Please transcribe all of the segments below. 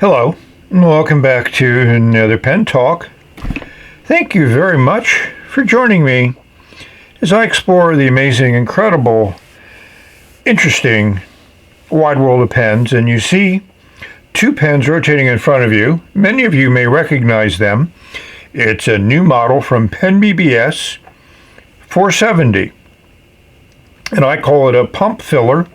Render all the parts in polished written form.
Hello, and welcome back to another Pen Talk. Thank you very much for joining me as I explore the amazing, incredible, interesting, wide world of pens. And you see two pens rotating in front of you. Many of you may recognize them. It's a new model from PenBBS 470. And I call it a pump filler.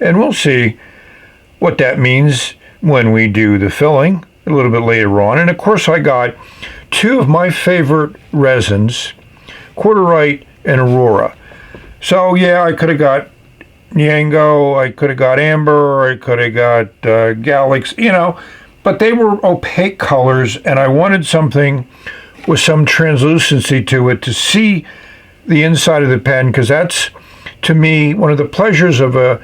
And we'll see what that means when we do the filling a little bit later on. And of course I got two of my favorite resins, Quarterite and Aurora. So yeah, I could have got Yango, I could have got Amber, I could have got Galaxy, but they were opaque colors and I wanted something with some translucency to it to see the inside of the pen, because that's, to me, one of the pleasures of a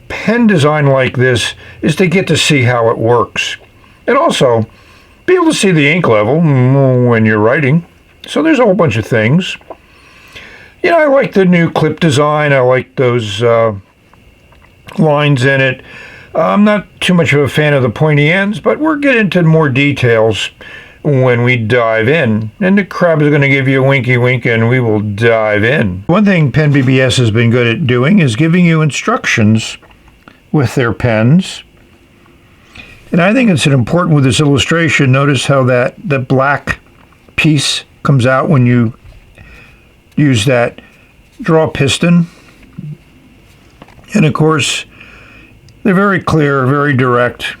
pen design like this is to get to see how it works and also be able to see the ink level when you're writing. So there's a whole bunch of things. I like the new clip design. I like those lines in it. I'm not too much of a fan of the pointy ends, but we'll get into more details when we dive in. And the crab is going to give you a winky wink and we will dive in. One thing PenBBS has been good at doing is giving you instructions with their pens. And I think it's important with this illustration. Notice how the black piece comes out when you use that draw piston. And of course, they're very clear, very direct.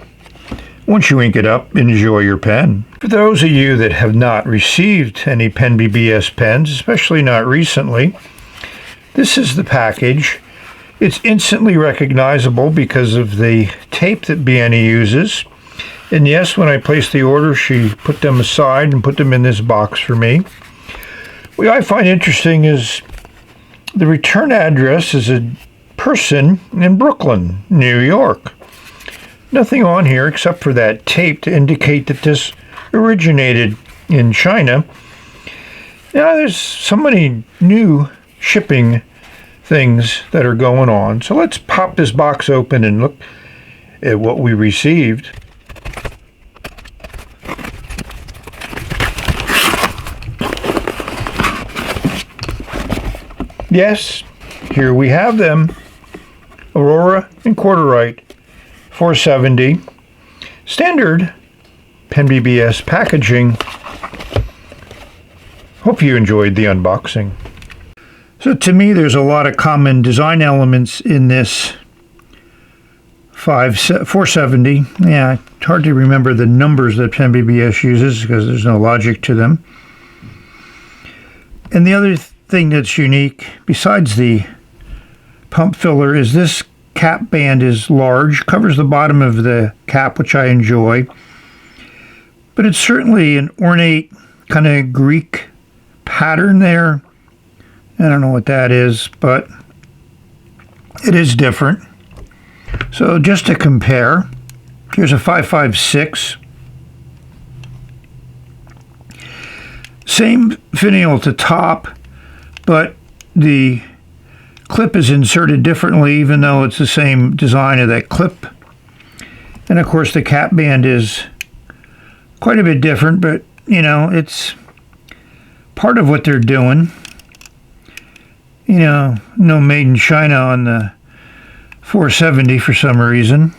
Once you ink it up, enjoy your pen. For those of you that have not received any PenBBS pens, especially not recently, this is the package. It's instantly recognizable because of the tape that Bianni uses. And yes, when I placed the order, she put them aside and put them in this box for me. What I find interesting is the return address is a person in Brooklyn, New York. Nothing on here except for that tape to indicate that this originated in China. Now there's so many new shipping things that are going on. So let's pop this box open and look at what we received. Yes, here we have them. Aurora and Quarterite 470. Standard PenBBS packaging. Hope you enjoyed the unboxing. So to me, there's a lot of common design elements in this 470. Yeah, it's hard to remember the numbers that PenBBS uses because there's no logic to them. And the other thing that's unique, besides the pump filler, is this cap band is large, covers the bottom of the cap, which I enjoy. But it's certainly an ornate kind of Greek pattern there. I don't know what that is, but it is different. So just to compare, here's a 556. Same finial at the top, but the clip is inserted differently, even though it's the same design of that clip. And of course the cap band is quite a bit different, but it's part of what they're doing. No made in China on the 470 for some reason.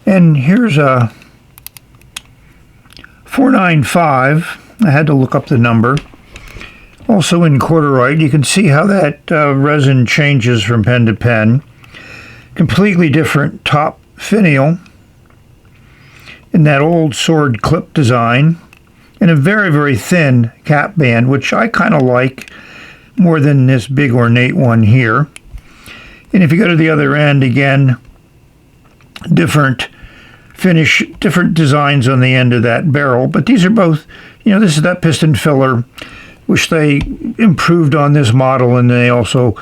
And here's a 495. I had to look up the number. Also in Quarterite. You can see how that resin changes from pen to pen. Completely different top finial in that old sword clip design. And a very, very thin cap band, which I kind of like more than this big ornate one here. And if you go to the other end, again, different finish, different designs on the end of that barrel. But these are both, this is that piston filler, which they improved on this model, and they also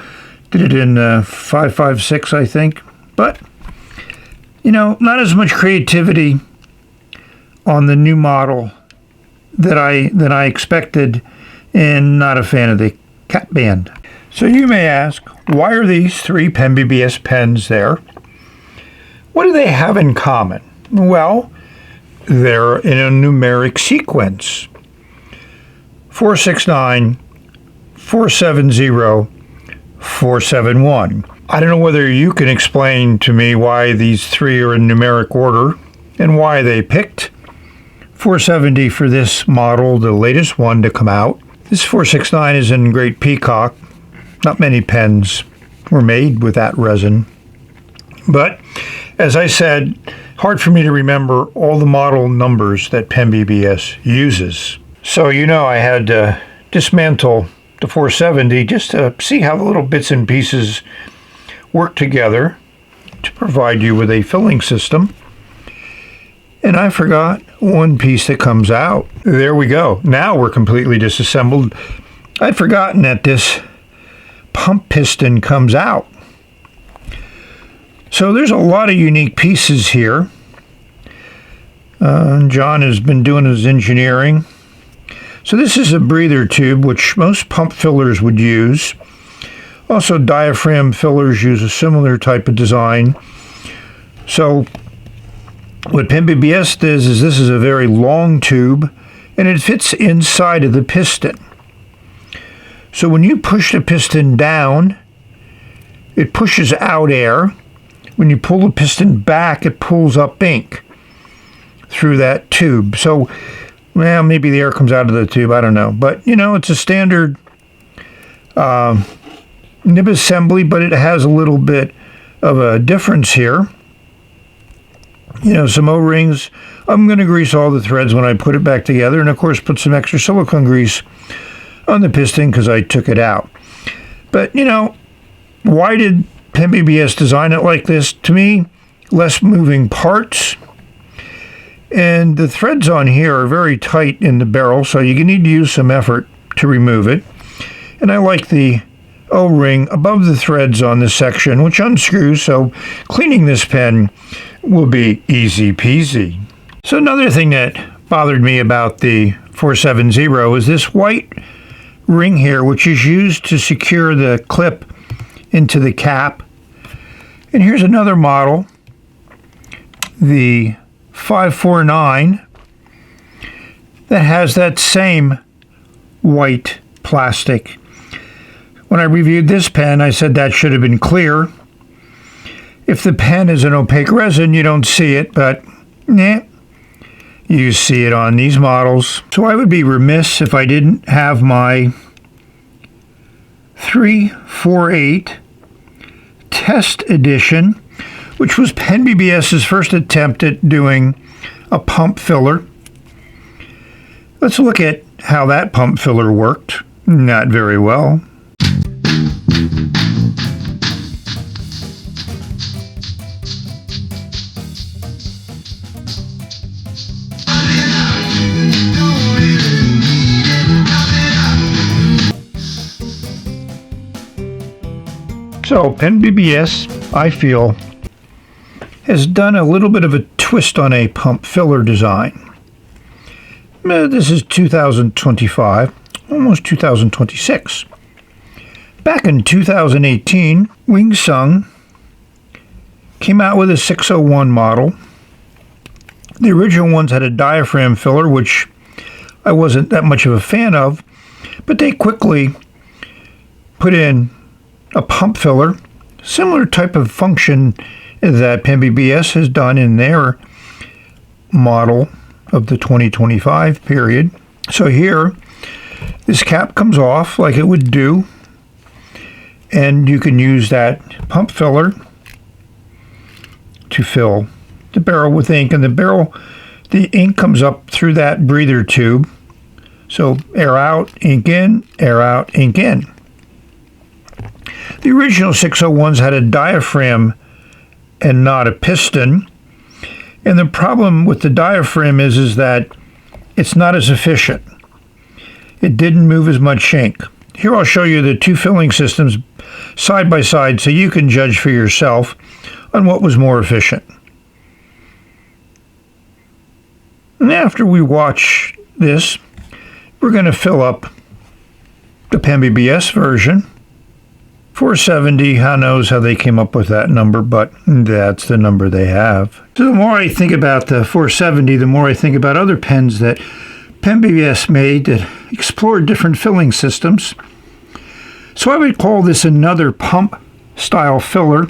did it in 556, I think. But, not as much creativity on the new model that I expected, and not a fan of the cap band. So you may ask, why are these three PenBBS pens there? What do they have in common? Well, they're in a numeric sequence. 469, 470, 471. I don't know whether you can explain to me why these three are in numeric order and why they picked 470 for this model, the latest one to come out. This 469 is in Great Peacock. Not many pens were made with that resin. But, as I said, hard for me to remember all the model numbers that PenBBS uses. So, I had to dismantle the 470 just to see how the little bits and pieces work together to provide you with a filling system. And I forgot one piece that comes out. There we go. Now we're completely disassembled. I'd forgotten that this pump piston comes out. So there's a lot of unique pieces here. John has been doing his engineering. So this is a breather tube, which most pump fillers would use. Also, diaphragm fillers use a similar type of design. So what PenBBS does is this is a very long tube, and it fits inside of the piston. So when you push the piston down, it pushes out air. When you pull the piston back, it pulls up ink through that tube. So, well, maybe the air comes out of the tube, I don't know. But, it's a standard nib assembly, but it has a little bit of a difference here. Some O-rings. I'm going to grease all the threads when I put it back together, and of course put some extra silicone grease on the piston because I took it out. But, why did PenBBS design it like this? To me, less moving parts. And the threads on here are very tight in the barrel, so you need to use some effort to remove it. And I like the O-ring above the threads on this section, which unscrews, so cleaning this pen will be easy peasy. So another thing that bothered me about the 470 is this white ring here, which is used to secure the clip into the cap. And here's another model, the 549, that has that same white plastic. When I reviewed this pen, I said that should have been clear. If the pen is an opaque resin, you don't see it, but you see it on these models. So I would be remiss if I didn't have my 348 test edition, which was PenBBS's first attempt at doing a pump filler. Let's look at how that pump filler worked. Not very well. So PenBBS, I feel, has done a little bit of a twist on a pump filler design. This is 2025, almost 2026. Back in 2018, Wingsung came out with a 601 model. The original ones had a diaphragm filler, which I wasn't that much of a fan of, but they quickly put in a pump filler, similar type of function that PenBBS has done in their model of the 2025 period. So here, this cap comes off like it would do, and you can use that pump filler to fill the barrel with ink, and the ink comes up through that breather tube. So air out, ink in, air out, ink in. The original 601s had a diaphragm and not a piston. And the problem with the diaphragm is that it's not as efficient. It didn't move as much ink. Here I'll show you the two filling systems side by side so you can judge for yourself on what was more efficient. And after we watch this, we're going to fill up the PenBBS version. 470, who knows how they came up with that number, but that's the number they have. So the more I think about the 470, the more I think about other pens that PenBBS made that explored different filling systems. So I would call this another pump-style filler,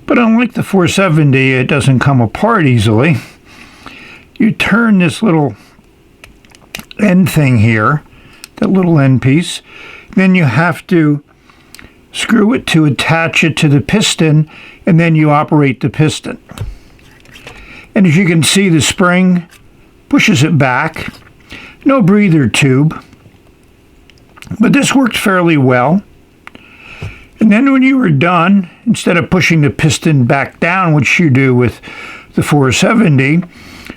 but unlike the 470, it doesn't come apart easily. You turn this little end thing here, that little end piece, then you have to screw it to attach it to the piston, and then you operate the piston. And as you can see, the spring pushes it back. No breather tube, but this worked fairly well. And then when you were done, instead of pushing the piston back down, which you do with the 470,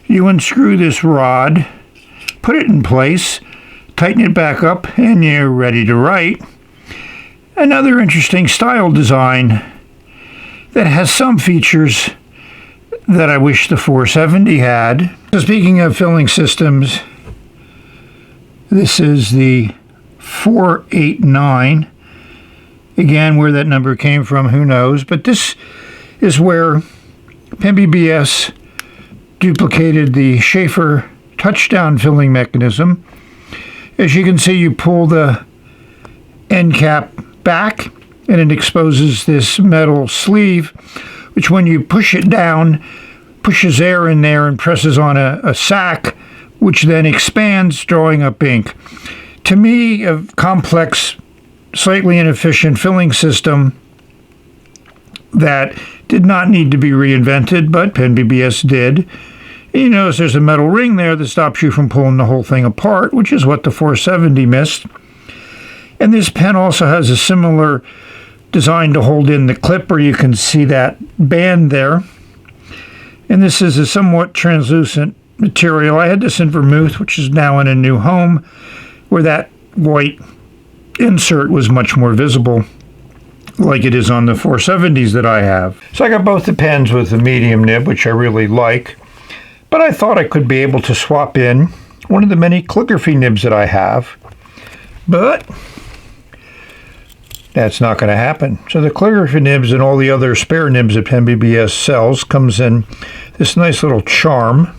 you unscrew this rod, put it in place, tighten it back up, and you're ready to write. Another interesting style design that has some features that I wish the 470 had. So speaking of filling systems, this is the 489. Again, where that number came from, who knows? But this is where PenBBS duplicated the Schaefer touchdown filling mechanism. As you can see, you pull the end cap back and it exposes this metal sleeve, which when you push it down, pushes air in there and presses on a sack, which then expands, drawing up ink. To me, a complex, slightly inefficient filling system that did not need to be reinvented, but PenBBS did. And you notice there's a metal ring there that stops you from pulling the whole thing apart, which is what the 470 missed. And this pen also has a similar design to hold in the clipper. You can see that band there. And this is a somewhat translucent material. I had this in vermouth, which is now in a new home, where that white insert was much more visible, like it is on the 470s that I have. So I got both the pens with the medium nib, which I really like, but I thought I could be able to swap in one of the many calligraphy nibs that I have, but that's not going to happen. So the calligraphy nibs and all the other spare nibs that PenBBS sells comes in this nice little charm.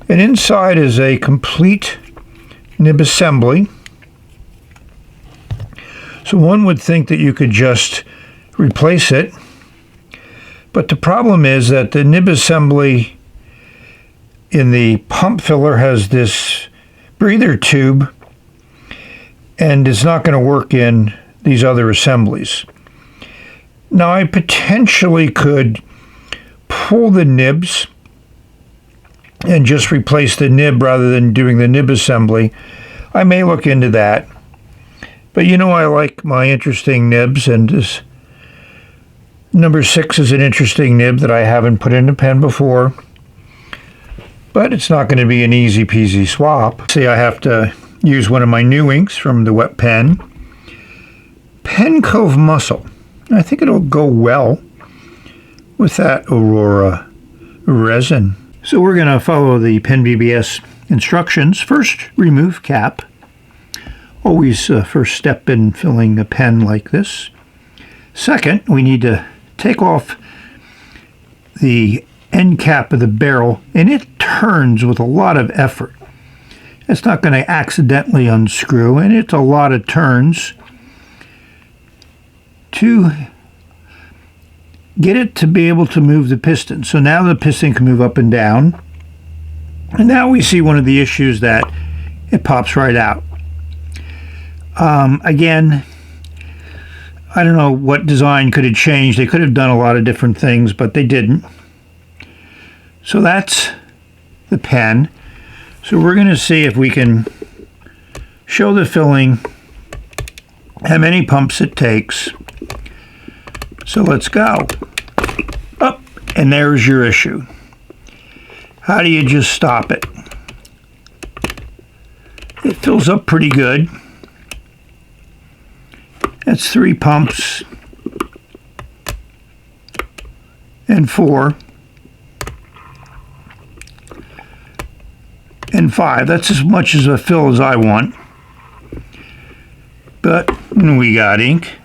And inside is a complete nib assembly. So one would think that you could just replace it. But the problem is that the nib assembly in the pump filler has this breather tube, and it's not going to work in these other assemblies. Now I potentially could pull the nibs and just replace the nib rather than doing the nib assembly. I may look into that. But you know I like my interesting nibs, and this number 6 is an interesting nib that I haven't put in a pen before. But it's not going to be an easy peasy swap. See, I have to use one of my new inks from the wet pen. Pen Cove Muscle. I think it'll go well with that Aurora resin. So we're going to follow the PenBBS instructions. First, remove cap. Always first step in filling a pen like this. Second, we need to take off the end cap of the barrel, and it turns with a lot of effort. It's not going to accidentally unscrew, and it's a lot of turns to get it to be able to move the piston. So now the piston can move up and down. And now we see one of the issues that it pops right out. Again, I don't know what design could have changed. They could have done a lot of different things, but they didn't. So that's the pen. So we're going to see if we can show the filling how many pumps it takes. So let's go. Up, and there's your issue. How do you just stop it? It fills up pretty good. That's 3 pumps and 4 and 5. That's as much as a fill as I want. but we got ink.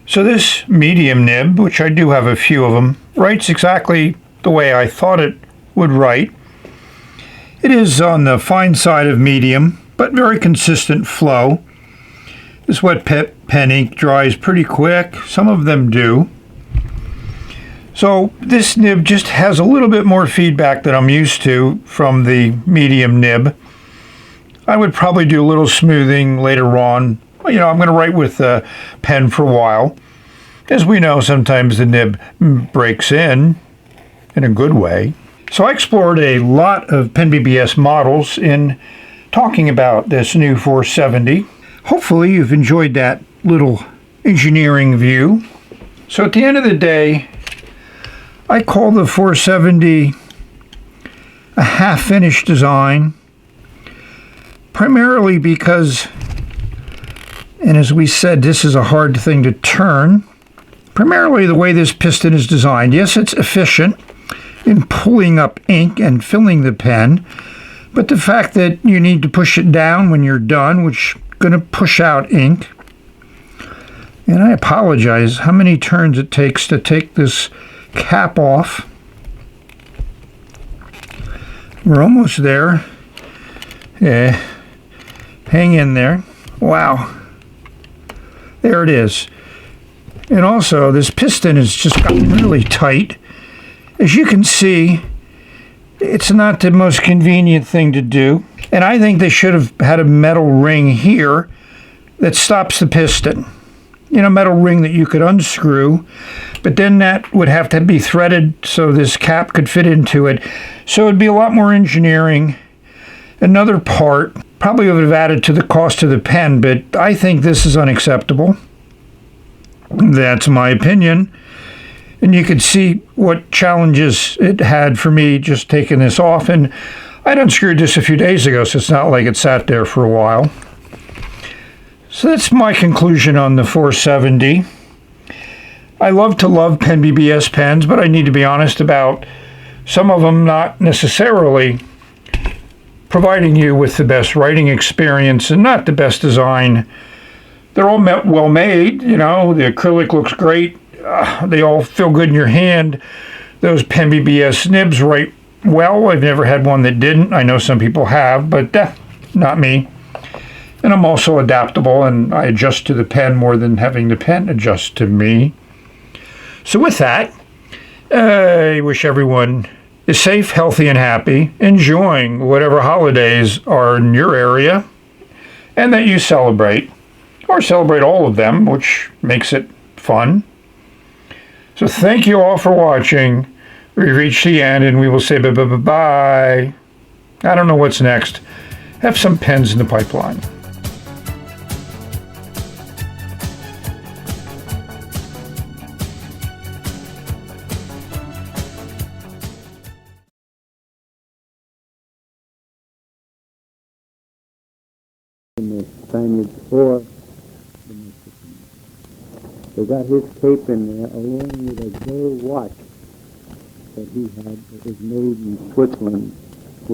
So this medium nib, which I do have a few of them, writes exactly the way I thought it would write. It is on the fine side of medium, but very consistent flow. This wet pen ink dries pretty quick. Some of them do. So this nib just has a little bit more feedback than I'm used to from the medium nib. I would probably do a little smoothing later on. You know, I'm going to write with the pen for a while. As we know, sometimes the nib breaks in a good way. So I explored a lot of PenBBS models in talking about this new 470. Hopefully you've enjoyed that little engineering view. So at the end of the day, I call the 470 a half-finished design, primarily because, and as we said, this is a hard thing to turn. Primarily the way this piston is designed. Yes, it's efficient in pulling up ink and filling the pen, but the fact that you need to push it down when you're done, which is going to push out ink. And I apologize how many turns it takes to take this cap off. We're almost there. Yeah. Hang in there. Wow. There it is. And also, this piston has just gotten really tight. As you can see, it's not the most convenient thing to do. And I think they should have had a metal ring here that stops the piston. You know, metal ring that you could unscrew, but then that would have to be threaded so this cap could fit into it. So it'd be a lot more engineering. Another part probably would have added to the cost of the pen, but I think this is unacceptable. That's my opinion. And you could see what challenges it had for me just taking this off. And I'd unscrewed this a few days ago, so it's not like it sat there for a while. So that's my conclusion on the 470. I love PenBBS pens, but I need to be honest about some of them not necessarily providing you with the best writing experience and not the best design. They're all well made, you know, the acrylic looks great. They all feel good in your hand. Those PenBBS nibs write well. I've never had one that didn't. I know some people have, but not me. And I'm also adaptable, and I adjust to the pen more than having the pen adjust to me. So with that, I wish everyone is safe, healthy, and happy, enjoying whatever holidays are in your area, and that you celebrate. Or celebrate all of them, which makes it fun. So thank you all for watching. We've reached the end, and we will say bye-bye. I don't know what's next. Have some pens in the pipeline. In the signage for the Mexican. They got his tape in there along with a gold watch that he had that was made in Switzerland